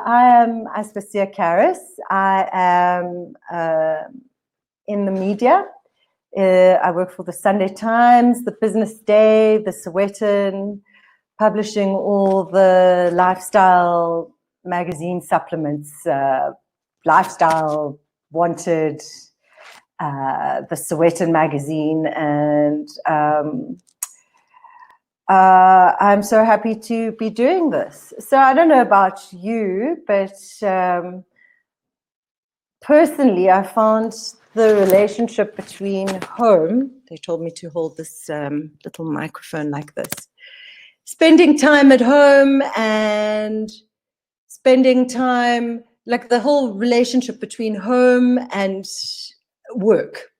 I am Aspasia Karras. I am in the media. I work for the Sunday Times, the Business Day, the Sowetan, publishing all the lifestyle magazine supplements, Lifestyle, Wanted, the Sowetan magazine, and I'm so happy to be doing this. So I don't know about you, but personally, I found the relationship between home, they told me to hold this little microphone like this, spending time at home and spending time, like the whole relationship between home and work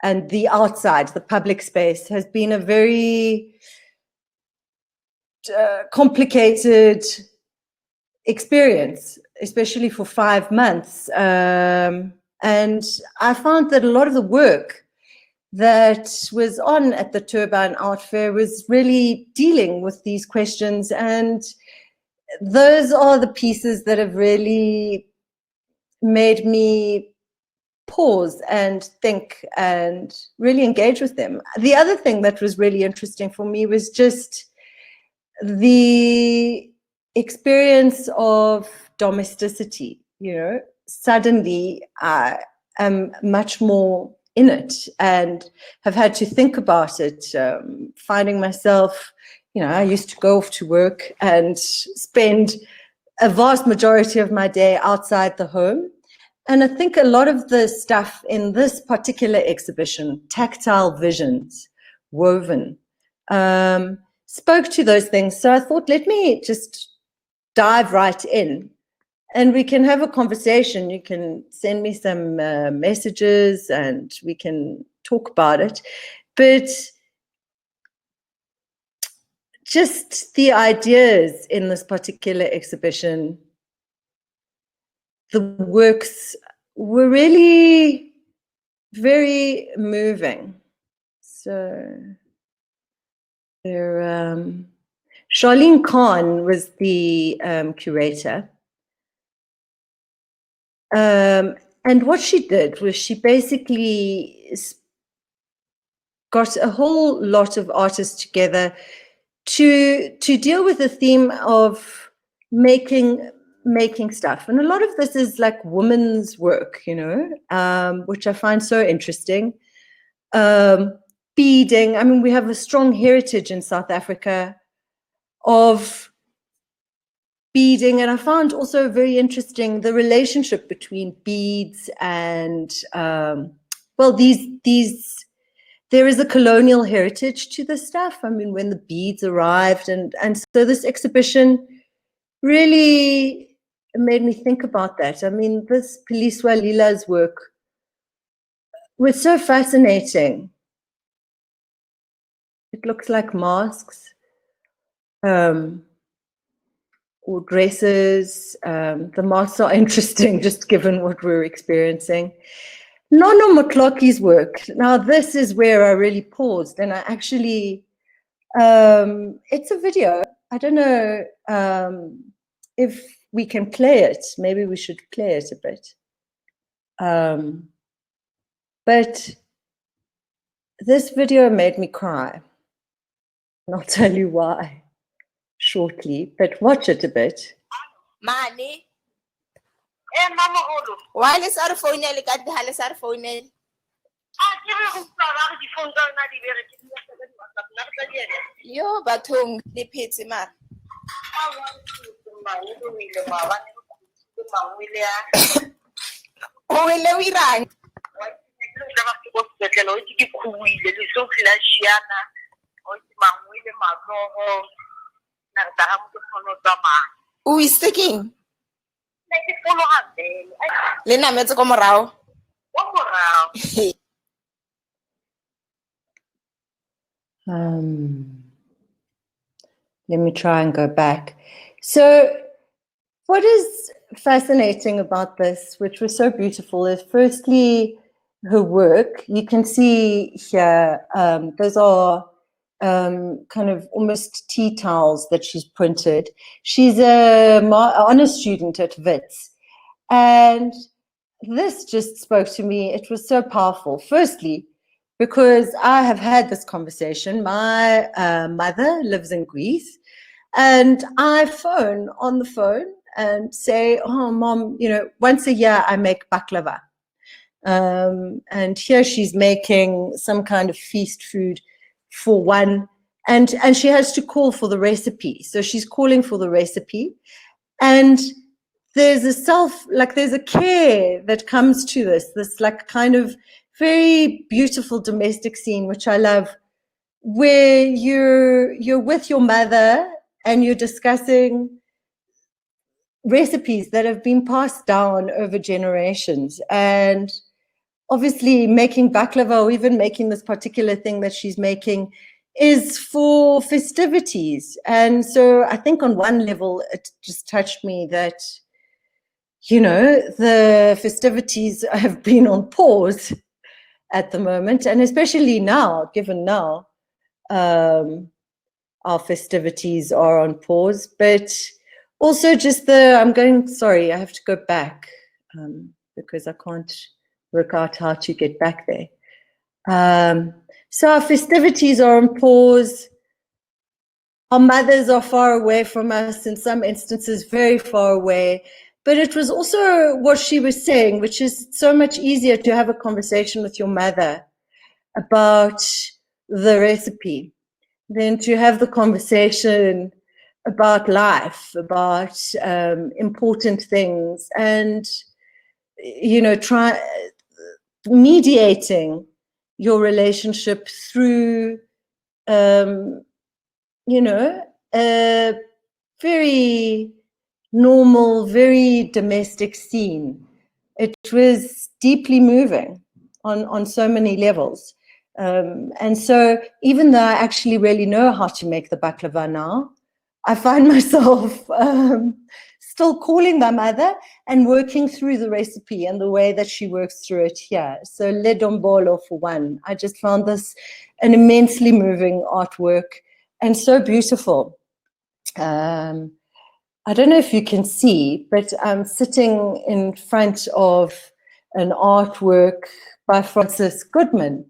and the outside, the public space, has been a very complicated experience, especially for 5 months. And I found that a lot of the work that was on at the Turbine Art Fair was really dealing with these questions. And those are the pieces that have really made me pause and think and really engage with them. The other thing that was really interesting for me was just the experience of domesticity. You know, suddenly I am much more in it and have had to think about it, finding myself, you know, I used to go off to work and spend a vast majority of my day outside the home. And I think a lot of the stuff in this particular exhibition, Tactile Visions, Woven, spoke to those things. So I thought, let me just dive right in and we can have a conversation. You can send me some messages and we can talk about it. But just the ideas in this particular exhibition, the works were really very moving. So there, Charlene Khan was the curator. And what she did was she basically got a whole lot of artists together to deal with the theme of making stuff. And a lot of this is like women's work, you know, which I find so interesting. Beading, I mean, we have a strong heritage in South Africa of beading, and I found also very interesting the relationship between beads and, well, there is a colonial heritage to this stuff. I mean, when the beads arrived, and so this exhibition really made me think about that. I mean, this Piliswa Lila's work was so fascinating. It looks like masks or dresses. The masks are interesting, just given what we're experiencing. Nono Motloki's work. Now, this is where I really paused, and I actually, it's a video. I don't know if we can play it. Maybe we should play it a bit. But this video made me cry. And I'll tell you why shortly, but watch it a bit. Mani. Mama Holo. Why is our phone like at the Hallis our phone? Yo, but whom the pizza man. Oh, we rang. Who is speaking? Lena metso ko morao. Let me try and go back. So what is fascinating about this, which was so beautiful, is firstly her work. You can see here, those are kind of almost tea towels that she's printed. She's a honor student at Wits. And this just spoke to me. It was so powerful. Firstly, because I have had this conversation. My mother lives in Greece, and I phone on the phone and say, oh, Mom, you know, once a year I make baklava. And here she's making some kind of feast food for one, and she has to call for the recipe. So she's calling for the recipe, and there's there's a care that comes to this like kind of very beautiful domestic scene, which I love, where you're with your mother and you're discussing recipes that have been passed down over generations. And obviously making baklava, or even making this particular thing that she's making, is for festivities. And so I think on one level it just touched me that, you know, the festivities have been on pause at the moment, and especially now, given now our festivities are on pause. But also just sorry, I have to go back because I can't work out how to get back there. So our festivities are on pause. Our mothers are far away from us, in some instances very far away. But it was also what she was saying, which is so much easier to have a conversation with your mother about the recipe than to have the conversation about life, about important things, and, you know, mediating your relationship through, you know, a very normal, very domestic scene. It was deeply moving on so many levels. And so even though I actually really know how to make the baklava now, I find myself still calling my mother and working through the recipe and the way that she works through it here. So Le Dombolo, for one, I just found this an immensely moving artwork and so beautiful. I don't know if you can see, but I'm sitting in front of an artwork by Frances Goodman.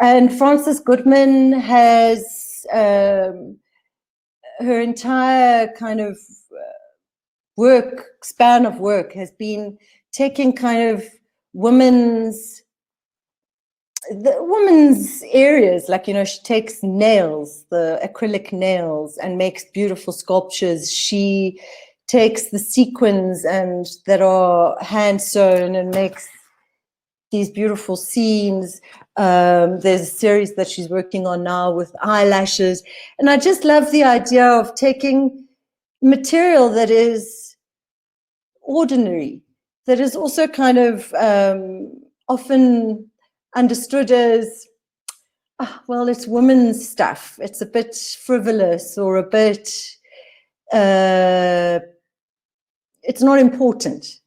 And Frances Goodman has her entire kind of span of work has been taking kind of women's areas, like, you know, she takes nails, the acrylic nails, and makes beautiful sculptures. She takes the sequins and that are hand sewn and makes these beautiful scenes. There's a series that she's working on now with eyelashes. And I just love the idea of taking material that is ordinary, that is also kind of often understood as, well, it's women's stuff. It's a bit frivolous, or a bit, it's not important,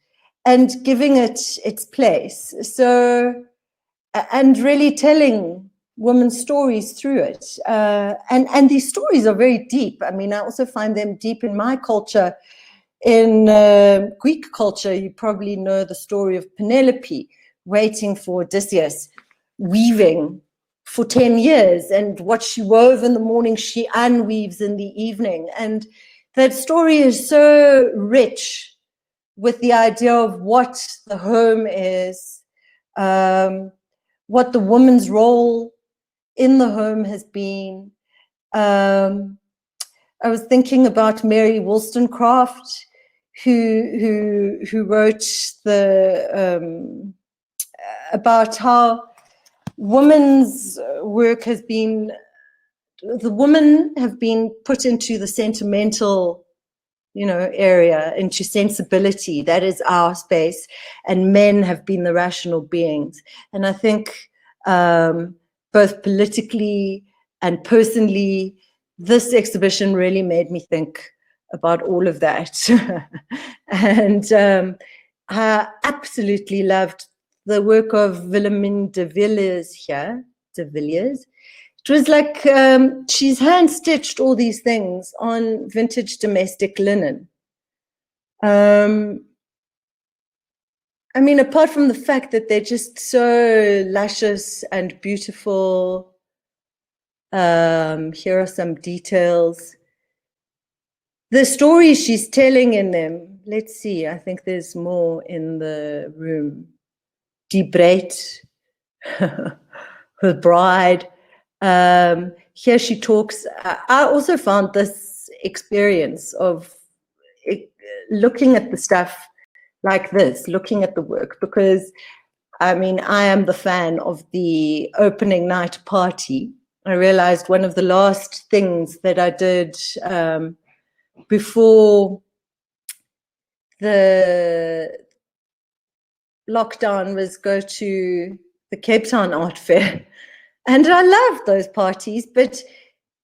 and giving it its place. So, and really telling women's stories through it. And these stories are very deep. I mean, I also find them deep in my culture. In Greek culture, you probably know the story of Penelope waiting for Odysseus, weaving for 10 years, and what she wove in the morning, she unweaves in the evening. And that story is so rich with the idea of what the home is, what the woman's role in the home has been. I was thinking about Mary Wollstonecraft, who wrote about how women's work has been, the women have been put into the sentimental, you know, area, into sensibility. That is our space, and men have been the rational beings. And I think both politically and personally, this exhibition really made me think about all of that. And I absolutely loved the work of Wilhelmine de Villiers here, It was like she's hand-stitched all these things on vintage domestic linen. I mean, apart from the fact that they're just so luscious and beautiful, here are some details. The stories she's telling in them, let's see, I think there's more in the room. Die Bruid, her bride. Here she talks. I also found this experience of looking at the stuff like this, looking at the work, because I mean, I am the fan of the opening night party. I realized one of the last things that I did before the lockdown was go to the Cape Town Art Fair. And I love those parties, but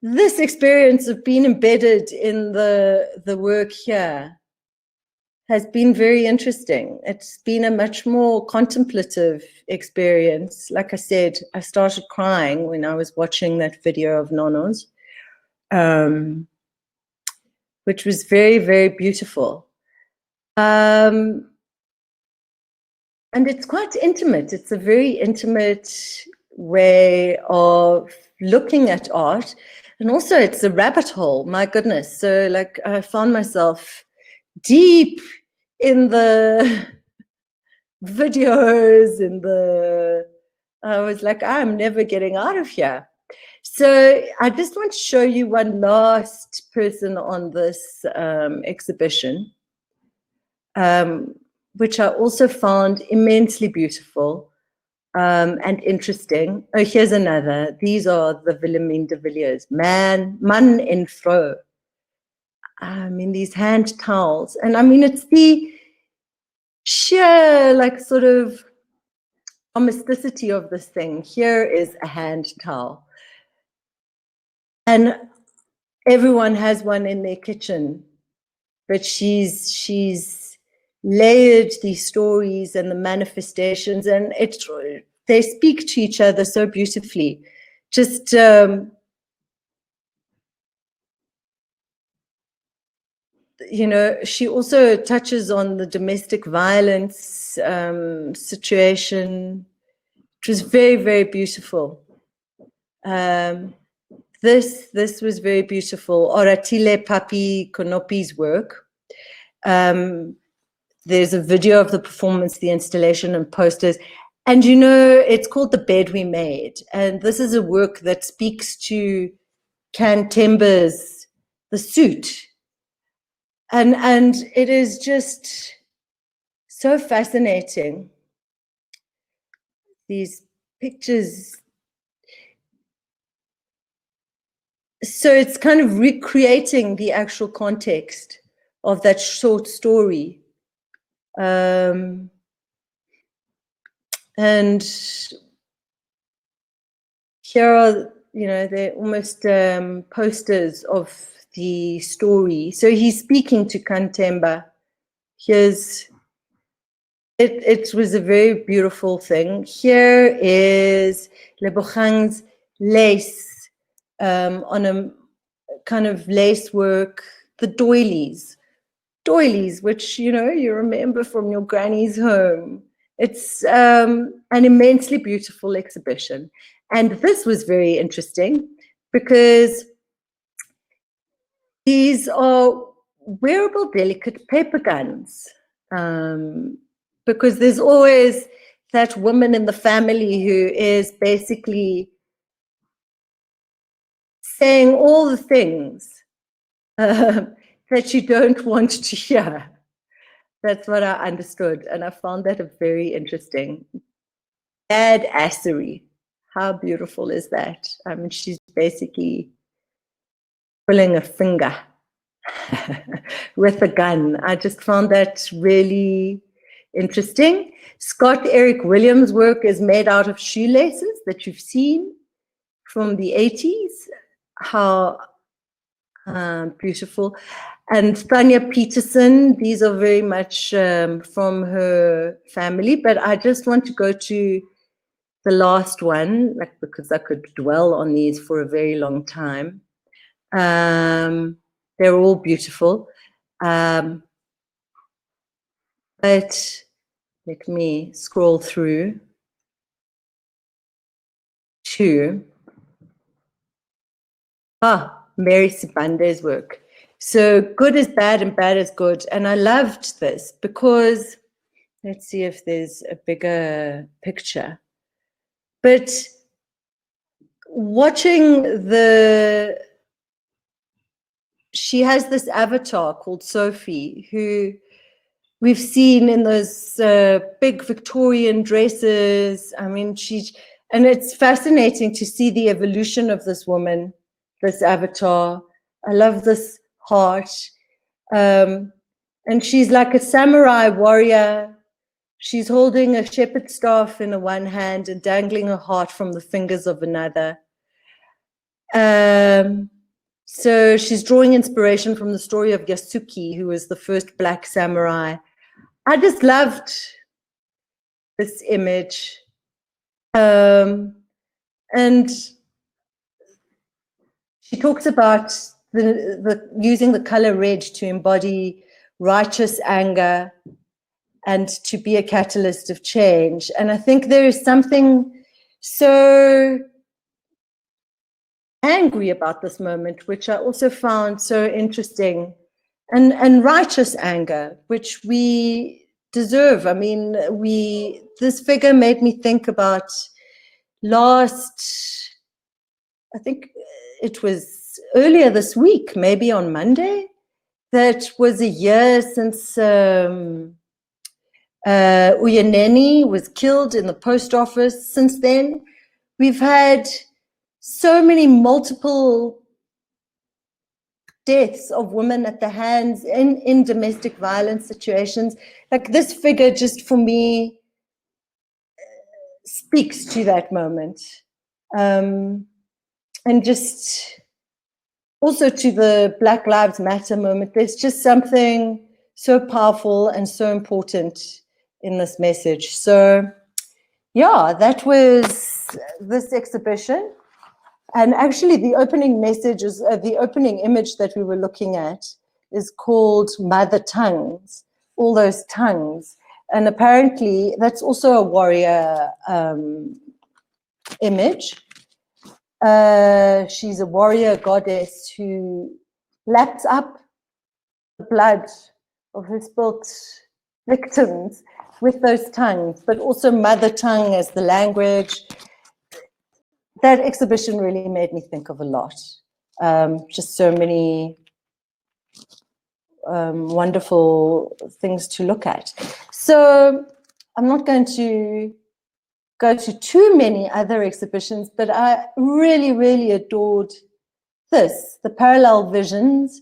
this experience of being embedded in the work here has been very interesting. It's been a much more contemplative experience. Like I said, I started crying when I was watching that video of Nono's, which was very, very beautiful. And it's quite intimate. It's a very intimate way of looking at art. And also it's a rabbit hole, my goodness. So like I found myself deep in the videos, I was like, I'm never getting out of here. So I just want to show you one last person on this exhibition, which I also found immensely beautiful and interesting. Oh, here's another. These are the Wilhelmine de Villiers, man en vrouw. I mean, these hand towels. And I mean, it's the sheer, like, sort of domesticity of this thing. Here is a hand towel. And everyone has one in their kitchen. But she's layered these stories and the manifestations, and they speak to each other so beautifully. Just you know, she also touches on the domestic violence situation, which was very, very beautiful. This was very beautiful. Oratile Papi Konopi's work. There's a video of the performance, the installation, and posters. And you know, it's called The Bed We Made. And this is a work that speaks to Cantemba's The Suit. And it is just so fascinating. These pictures. So it's kind of recreating the actual context of that short story. And here are, you know, they're almost posters of the story. So he's speaking to Cantemba. It was a very beautiful thing. Here is Lebohang's lace on a kind of lace work, the doilies, which, you know, you remember from your granny's home. It's an immensely beautiful exhibition. And this was very interesting because these are wearable, delicate paper guns. Because there's always that woman in the family who is basically saying all the things that you don't want to hear. That's what I understood, and I found that very interesting. Badassery. How beautiful is that? I mean, she's basically pulling a finger with a gun. I just found that really interesting. Scott Eric Williams' work is made out of shoelaces that you've seen from the 80s. How beautiful. And Tanya Peterson, these are very much from her family, but I just want to go to the last one, like, because I could dwell on these for a very long time. They're all beautiful. But let me scroll through to Mary Sibande's work. So good is bad and bad is good. And I loved this because, let's see if there's a bigger picture. But watching she has this avatar called Sophie, who we've seen in those big Victorian dresses. I mean, and it's fascinating to see the evolution of this woman, this avatar. I love this heart. And she's like a samurai warrior. She's holding a shepherd's staff in one hand and dangling a heart from the fingers of another. So she's drawing inspiration from the story of Yasuki, who was the first black samurai. I just loved this image. And she talks about using the color red to embody righteous anger and to be a catalyst of change. And I think there is something so angry about this moment, which I also found so interesting, and righteous anger, which we deserve. I mean, this figure made me think about I think it was earlier this week, maybe on Monday, that was a year since Uyaneni was killed in the post office. Since then, we've had so many multiple deaths of women at the hands in domestic violence situations. Like, this figure, just for me, speaks to that moment. And just also to the Black Lives Matter moment. There's just something so powerful and so important in this message. So yeah, that was this exhibition. And actually the opening message is, the opening image that we were looking at is called Mother Tongues, all those tongues. And apparently that's also a warrior image. She's a warrior goddess who laps up the blood of her spilt victims with those tongues, but also mother tongue as the language. That exhibition really made me think of a lot. Just so many wonderful things to look at. So I'm not going to go to too many other exhibitions, but I really, really adored this, the Parallel Visions,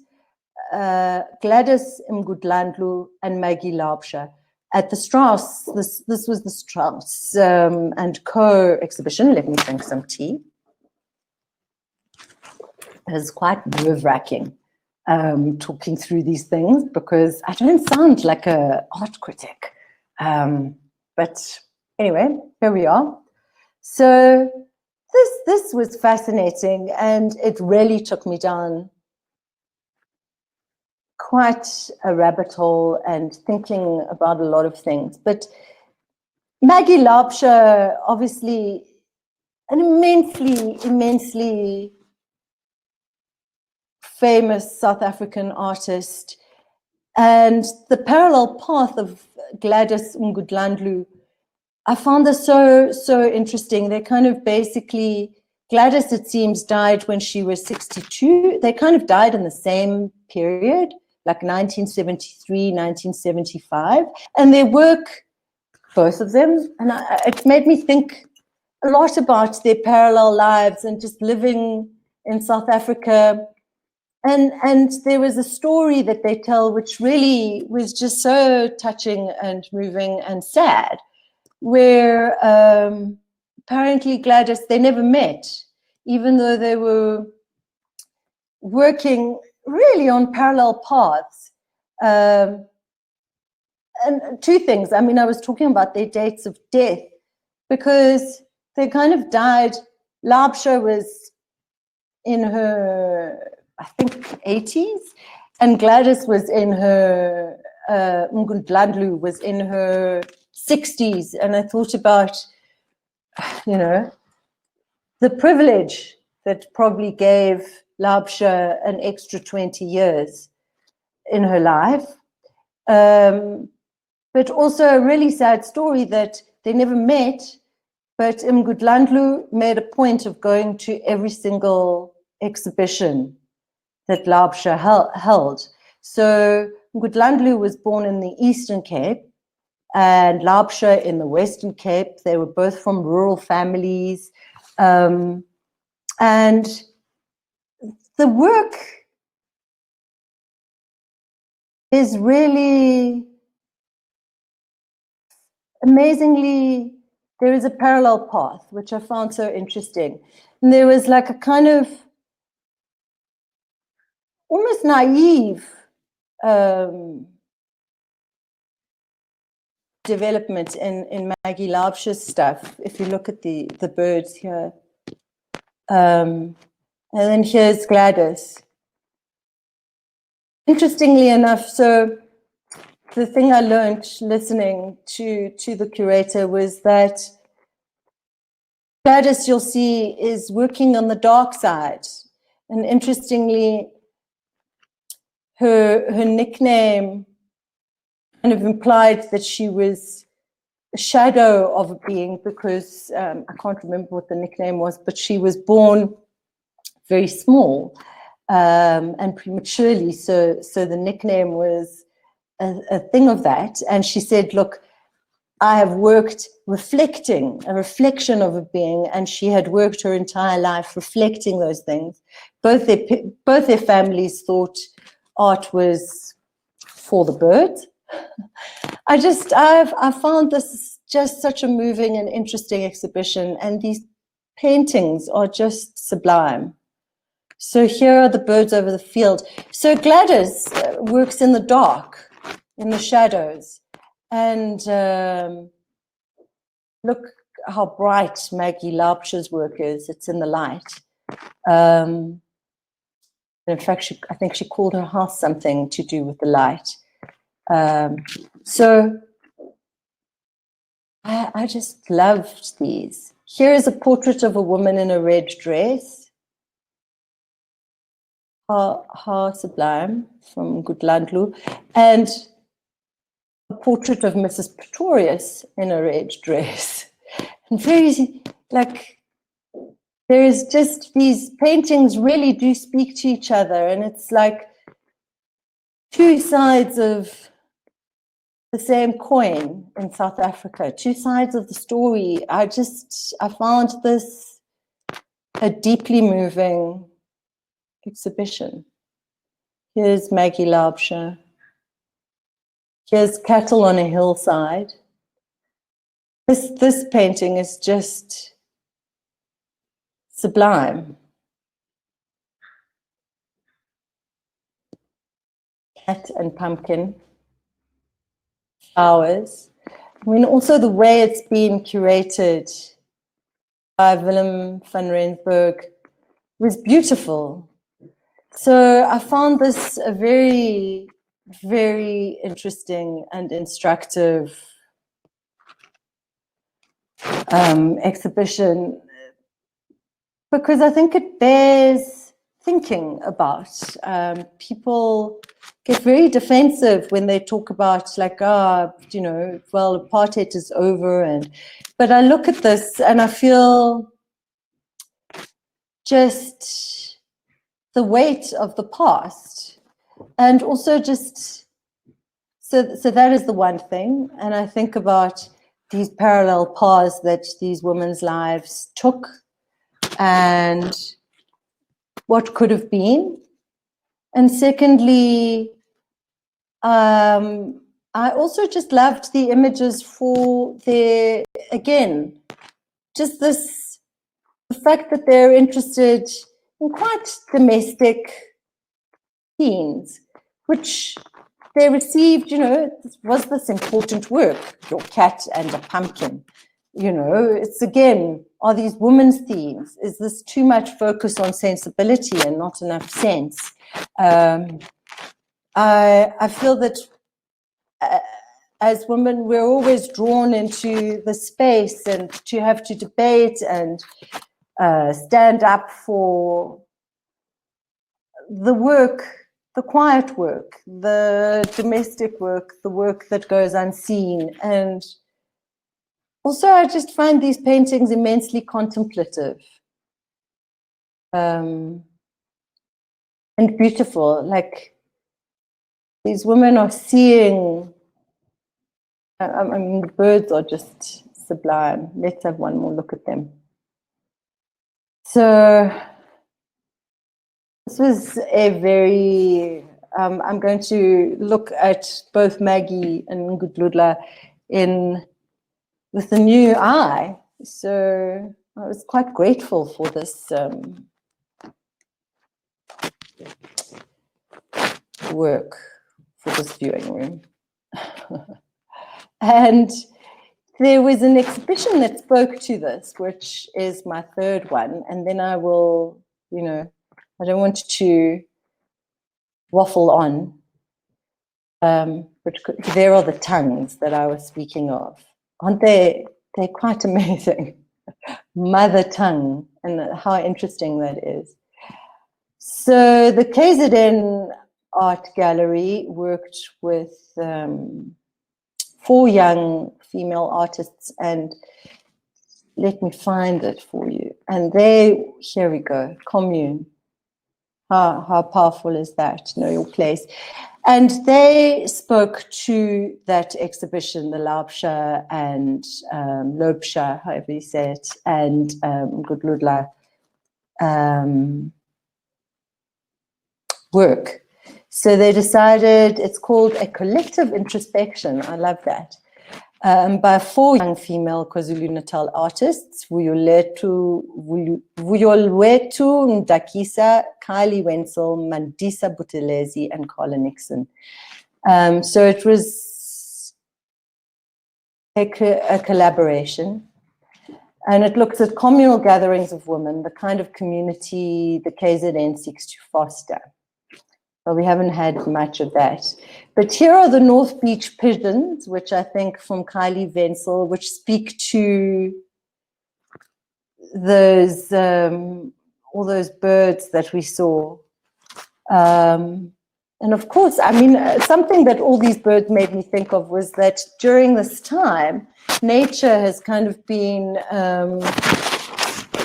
Gladys Mgudlandlu and Maggie Laubscher at the Strauss. This was the Strauss and Co exhibition. Let me drink some tea. It was quite nerve-wracking talking through these things because I don't sound like an art critic. But anyway, here we are. So this was fascinating, and it really took me down quite a rabbit hole and thinking about a lot of things. But Maggie Laubscher, obviously an immensely famous South African artist, and the parallel path of Gladys Mgudlandlu, I found this so interesting. They kind of basically, Gladys, it seems, died when she was 62. They kind of died in the same period, like 1973, 1975. And their work, both of them, and it made me think a lot about their parallel lives and just living in South Africa. And there was a story that they tell which really was just so touching and moving and sad, where apparently Gladys, they never met, even though they were working really on parallel paths. And two things. I mean, I was talking about their dates of death, because they kind of died. Labsha was in her, I think, 80s, and Gladys was in her, Ngundlandlu was in her 60s. And I thought about, you know, the privilege that probably gave Labsha an extra 20 years in her life. But also a really sad story that they never met, but Ngundlandlu made a point of going to every single exhibition that Labsha held. So Ngundlandlu was born in the Eastern Cape and Labsha in the Western Cape. They were both from rural families. And the work is really amazingly, there is a parallel path, which I found so interesting. And there was like a kind of almost naive development in Maggie Labsha's stuff. If you look at the birds here. And then here's Gladys. Interestingly enough, so the thing I learned listening to the curator was that Gladys, you'll see, is working on the dark side. And interestingly, her nickname kind of implied that she was a shadow of a being, because I can't remember what the nickname was, but she was born very small and prematurely. So the nickname was a thing of that. And she said, look, I have worked reflecting, a reflection of a being, and she had worked her entire life reflecting those things. Both their families thought art was for the birds. I found this just such a moving and interesting exhibition, and these paintings are just sublime. So here are the birds over the field. So Gladys works in the dark, in the shadows. And look how bright Maggie Labsha's work is. It's in the light. In fact, I think she called her house something to do with the light. So I just loved these. Here is a portrait of a woman in a red dress. How sublime, from Ngundlandlu. And a portrait of Mrs. Pretorius in a red dress. And very, like, there is just, these paintings really do speak to each other, and it's like two sides of the same coin in South Africa, two sides of the story. I found this a deeply moving exhibition. Here's Maggie Labsha. Here's Cattle on a Hillside. This painting is just sublime. Cat and pumpkin. Flowers. I mean, also the way it's been curated by Willem van Rensburg was beautiful. So I found this a very, very interesting and instructive exhibition, because I think it bears thinking about. People get very defensive when they talk about, like, you know, well, apartheid is over. But I look at this and I feel just the weight of the past, and also just, so that is the one thing. And I think about these parallel paths that these women's lives took and what could have been. And secondly, I also just loved the images for their, again, just this, the fact that they're interested in quite domestic themes, which they received, you know, was this important work, your cat and a pumpkin, you know, it's again are these women's themes? Is this too much focus on sensibility and not enough sense? I feel that as women, we're always drawn into the space and to have to debate and stand up for the work, the quiet work, the domestic work, the work that goes unseen. And also, I just find these paintings immensely contemplative and beautiful. Like, these women are seeing, I mean, the birds are just sublime. Let's have one more look at them. So this was a very, I'm going to look at both Maggie and Ngudludla with a new eye. So I was quite grateful for this work, for this viewing room. And there was an exhibition that spoke to this, which is my third one. And then I will, you know, I don't want to waffle on. But there are the tongues that I was speaking of. Aren't they? They're quite amazing. Mother tongue, and how interesting that is. So the KZN Art Gallery worked with 4 young female artists, and let me find it for you. And they, here we go, commune. How powerful is that? Know your place. And they spoke to that exhibition, the Laubscher and Lobscher, however you say it, and Ngudludla work. So they decided, it's called a collective introspection. I love that. By 4 young female KwaZulu-Natal artists, Vuyolwethu Ndakisa, Kylie Wenzel, Mandisa Buthelezi, and Carla Nixon. So it was a collaboration, and it looked at communal gatherings of women, the kind of community the KZN seeks to foster. Well, we haven't had much of that. But here are the North Beach pigeons, which I think from Kylie Wenzel, which speak to those, all those birds that we saw. And of course, I mean, something that all these birds made me think of was that during this time, nature has kind of been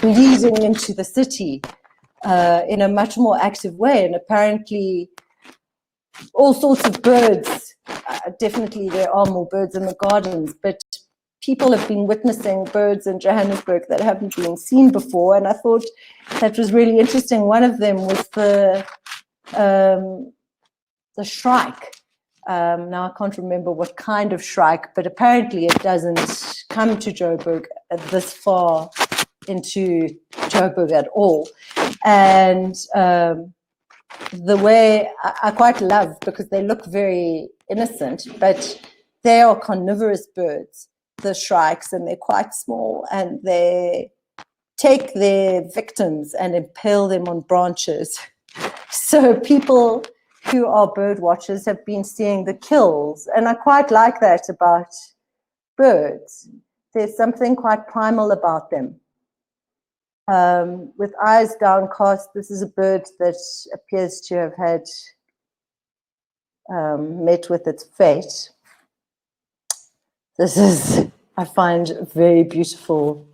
bleeding into the city in a much more active way. And apparently all sorts of birds, definitely there are more birds in the gardens, but people have been witnessing birds in Johannesburg that haven't been seen before. And I thought that was really interesting. One of them was the shrike. Now I can't remember what kind of shrike, but apparently it doesn't come to Joburg this far into Joburg at all. And the way I quite love, because they look very innocent, but they are carnivorous birds, the shrikes, and they're quite small, and they take their victims and impale them on branches. So people who are bird watchers have been seeing the kills, and I quite like that about birds. There's something quite primal about them. With eyes downcast, this is a bird that appears to have had met with its fate. This is, I find, a very beautiful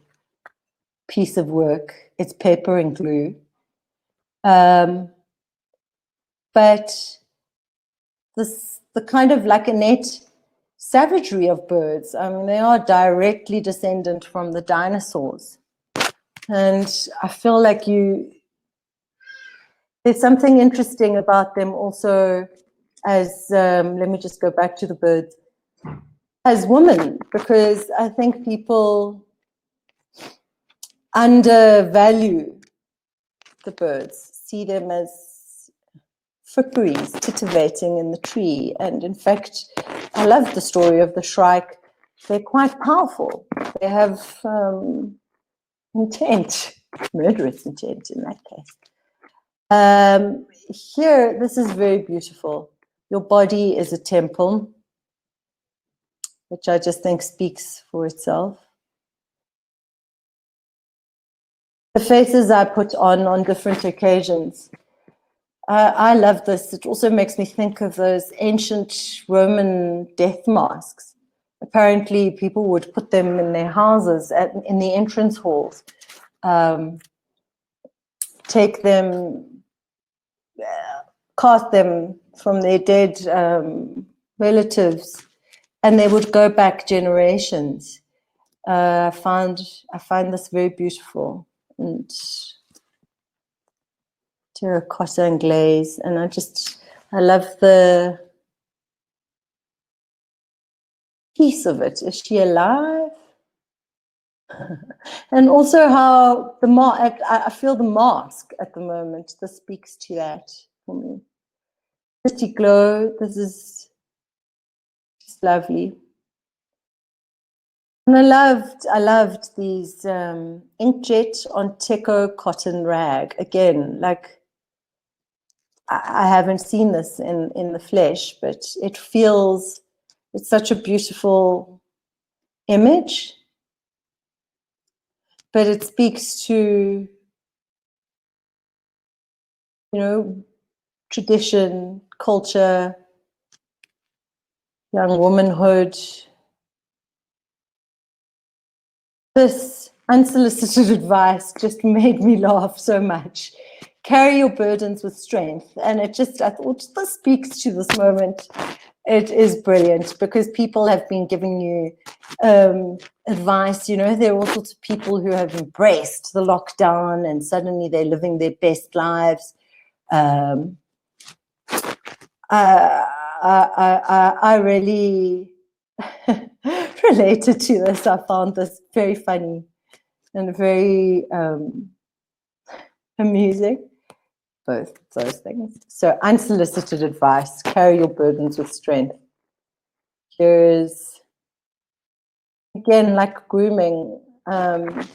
piece of work. It's paper and glue. But the kind of like innate savagery of birds, I mean, they are directly descendant from the dinosaurs. And I feel like there's something interesting about them also as, let me just go back to the birds, as women, because I think people undervalue the birds, see them as fripperies titivating in the tree. And in fact, I love the story of the shrike. They're quite powerful. They have intent, murderous intent in that case. Here, this is very beautiful. Your body is a temple, which I just think speaks for itself. The faces I put on different occasions. I love this. It also makes me think of those ancient Roman death masks. Apparently, people would put them in their houses, in the entrance halls, take them, cast them from their dead relatives, and they would go back generations. I find this very beautiful, and terracotta and glaze, and I love the piece of it. Is she alive? And also how I feel the mask at the moment. This speaks to that for me. Pretty glow. This is just lovely. And I loved these inkjet on teco cotton rag. Again, like I haven't seen this in the flesh, but it's such a beautiful image. But it speaks to, tradition, culture, young womanhood. This unsolicited advice just made me laugh so much. Carry your burdens with strength. And I thought this speaks to this moment. It is brilliant because people have been giving you advice. There are all sorts of people who have embraced the lockdown and suddenly they're living their best lives. I really related to this. I found this very funny and very amusing, both those things. So unsolicited advice, carry your burdens with strength. Here's, again, like grooming, the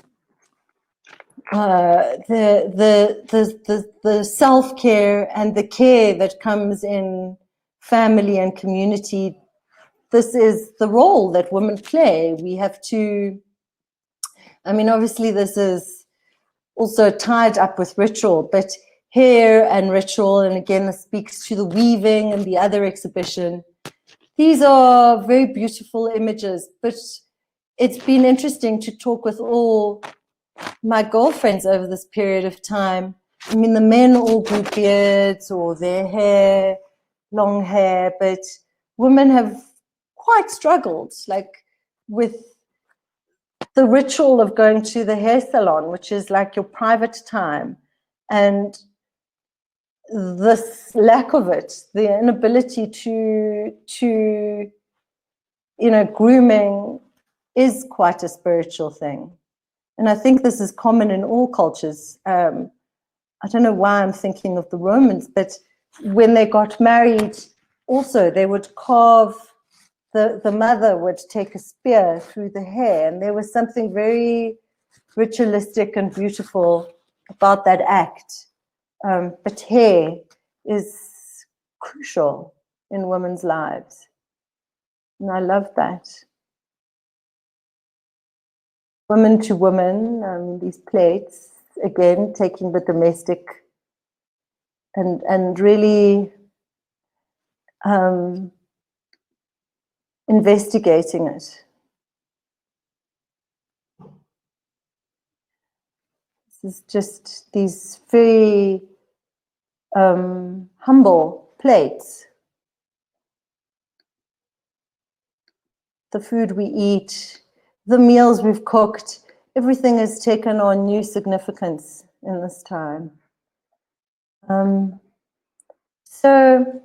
self-care and the care that comes in family and community. This is the role that women play. We have to, obviously this is also tied up with ritual, but hair and ritual, and again, this speaks to the weaving and the other exhibition. These are very beautiful images, but it's been interesting to talk with all my girlfriends over this period of time. The men all grew beards or their hair, long hair, but women have quite struggled, like with the ritual of going to the hair salon, which is like your private time, and this lack of it, the inability to grooming is quite a spiritual thing. And I think this is common in all cultures. I don't know why I'm thinking of the Romans, but when they got married, also they would carve, the mother would take a spear through the hair, and there was something very ritualistic and beautiful about that act. But hair is crucial in women's lives. And I love that. Women to women, these plates, again, taking the domestic and really investigating it. This is just these very humble plates. The food we eat, the meals we've cooked, everything has taken on new significance in this time. So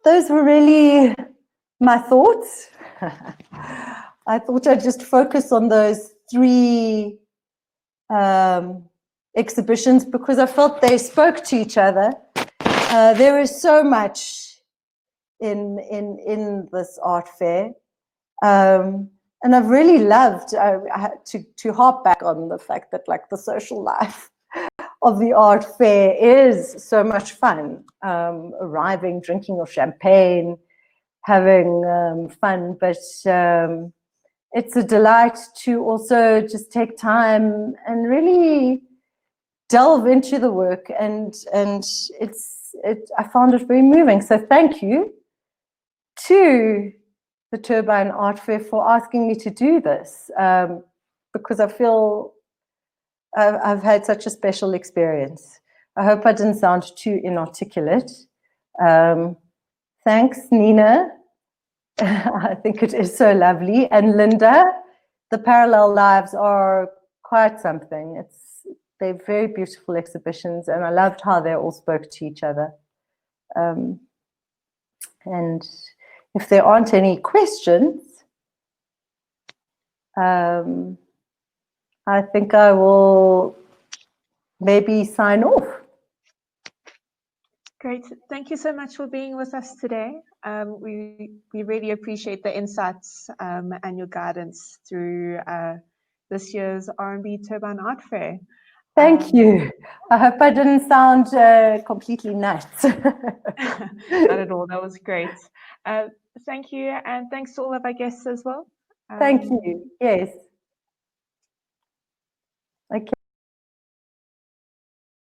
those were really my thoughts. I thought I'd just focus on those three exhibitions because I felt they spoke to each other. There is so much in this art fair. and I've really loved to harp back on the fact that like the social life of the art fair is so much fun. Arriving, drinking your champagne, having fun, but it's a delight to also just take time and really delve into the work, and I found it very moving. So thank you to the Turbine Art Fair for asking me to do this, because I feel I've had such a special experience. I hope I didn't sound too inarticulate. Thanks, Nina. I think it is so lovely. And Linda, the parallel lives are quite something. They're very beautiful exhibitions, and I loved how they all spoke to each other. And if there aren't any questions, I think I will maybe sign off. Great. Thank you so much for being with us today. We really appreciate the insights and your guidance through this year's RMB Turbine Art Fair. Thank you. I hope I didn't sound completely nuts. Not at all. That was great. Thank you, and thanks to all of our guests as well. Thank you. Yes. Okay.